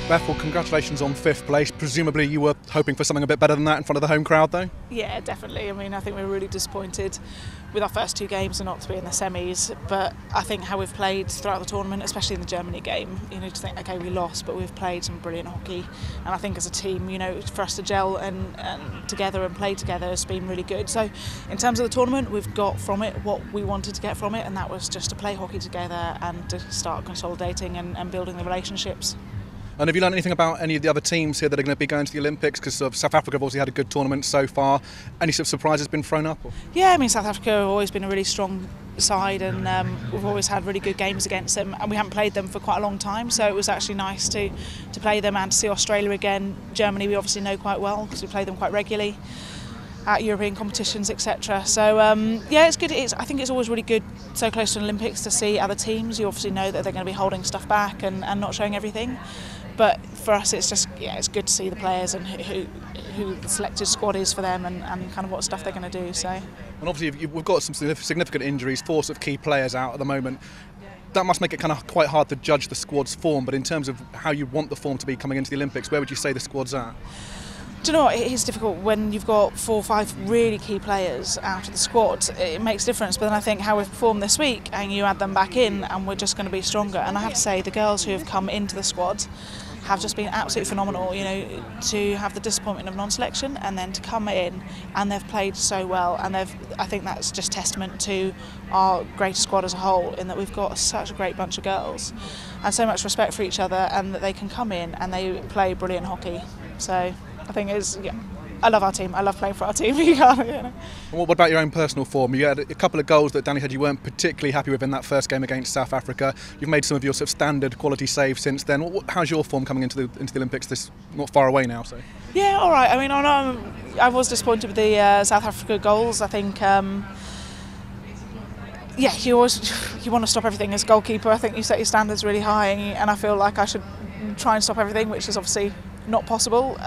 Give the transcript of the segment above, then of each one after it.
Beth, well, congratulations on 5th place. Presumably you were hoping for something a bit better than that in front of the home crowd, though? Yeah, definitely. I mean, I think we were really disappointed with our first 2 games and not to be in the semis. But I think how we've played throughout the tournament, especially in the Germany game, to think, okay, we lost, but we've played some brilliant hockey. And I think as a team, for us to gel and together and play together has been really good. So in terms of the tournament, we've got from it what we wanted to get from it, and that was just to play hockey together and to start consolidating and building the relationships. And have you learned anything about any of the other teams here that are going to be going to the Olympics? Because South Africa have obviously had a good tournament so far. Any sort of surprises been thrown up? Or? Yeah, I mean, South Africa have always been a really strong side, and we've always had really good games against them, and we haven't played them for quite a long time, so it was actually nice to play them and to see Australia again. Germany we obviously know quite well because we play them quite regularly at European competitions, etc. So yeah, it's good. I think it's always really good so close to the Olympics to see other teams. You obviously know that they're going to be holding stuff back and not showing everything. But for us, it's just, it's good to see the players and who the selected squad is for them and kind of what stuff they're going to do. So. And obviously we've got some significant injuries, 4 sort of key players out at the moment. That must make it kind of quite hard to judge the squad's form, but in terms of how you want the form to be coming into the Olympics, where would you say the squad's at? Do you know what, it is difficult when you've got 4 or 5 really key players out of the squad. It makes a difference, but then I think how we've performed this week and you add them back in and we're just going to be stronger. And I have to say the girls who have come into the squad have just been absolutely phenomenal, to have the disappointment of non-selection and then to come in and they've played so well, and I think that's just testament to our great squad as a whole, in that we've got such a great bunch of girls and so much respect for each other, and that they can come in and they play brilliant hockey. So I think I love our team. I love playing for our team. What about your own personal form? You had a couple of goals that Danny said you weren't particularly happy with in that first game against South Africa. You've made some of your sort of standard quality saves since then. How's your form coming into the Olympics? This not far away now, so. Yeah, all right. I mean, I was disappointed with the South Africa goals. I think. Yeah, you want to stop everything as goalkeeper. I think you set your standards really high, and I feel like I should try and stop everything, which is obviously not possible.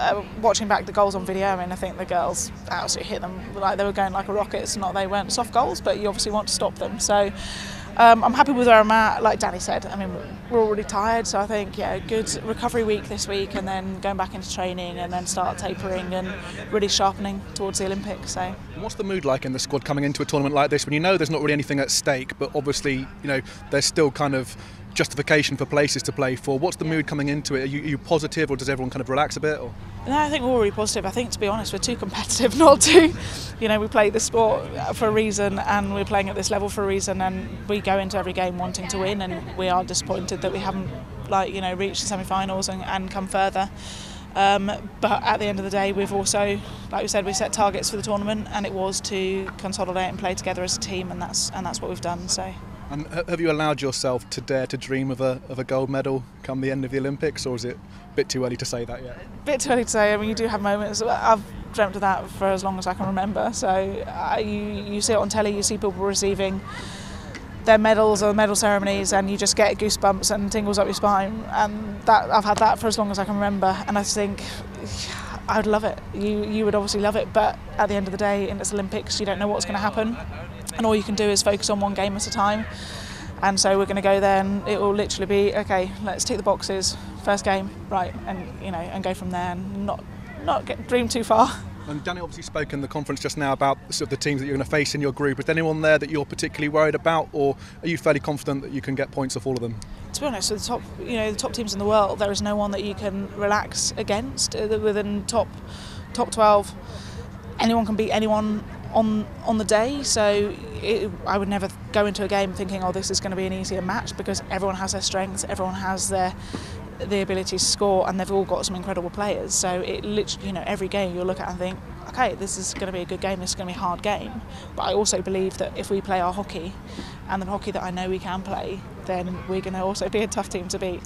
Watching back the goals on video, I mean, I think the girls absolutely hit them like they were going like a rocket. It's not they weren't soft goals, but you obviously want to stop them. So I'm happy with where I'm at. Like Danny said, I mean, we're already tired, so I think good recovery week this week, and then going back into training, and then start tapering and really sharpening towards the Olympics. So. What's the mood like in the squad coming into a tournament like this, when you know there's not really anything at stake, but obviously there's still kind of justification for places to play for? What's the mood coming into it? Are you positive, or does everyone kind of relax a bit? Or? No, I think we're all really positive. I think, to be honest, we're too competitive not to. We play this sport for a reason, and we're playing at this level for a reason, and we go into every game wanting to win, and we are disappointed that we haven't reached the semi-finals and come further. But at the end of the day, we've also, like we said, we set targets for the tournament, and it was to consolidate and play together as a team, and that's what we've done. So. And have you allowed yourself to dare to dream of a gold medal come the end of the Olympics, or is it a bit too early to say that yet? A bit too early to say. I mean, you do have moments. I've dreamt of that for as long as I can remember. So you see it on telly, you see people receiving their medals or medal ceremonies, and you just get goosebumps and tingles up your spine. And I've had that for as long as I can remember. And I think I would love it. You would obviously love it, but at the end of the day, in this Olympics, you don't know what's going to happen. And all you can do is focus on one game at a time. And so we're going to go there, and it will literally be, okay, let's tick the boxes, first game, right, and go from there, and not dream too far. And Danny obviously spoke in the conference just now about sort of the teams that you're going to face in your group. Is there anyone there that you're particularly worried about, or are you fairly confident that you can get points off all of them? To be honest, with the top teams in the world, there is no one that you can relax against. Within top 12, anyone can beat anyone on the day, so I would never go into a game thinking, oh, this is going to be an easier match, because everyone has their strengths, everyone has the ability to score, and they've all got some incredible players. So it literally, every game you'll look at and think, okay, this is going to be a good game, this is going to be a hard game. But I also believe that if we play our hockey, and the hockey that I know we can play, then we're going to also be a tough team to beat.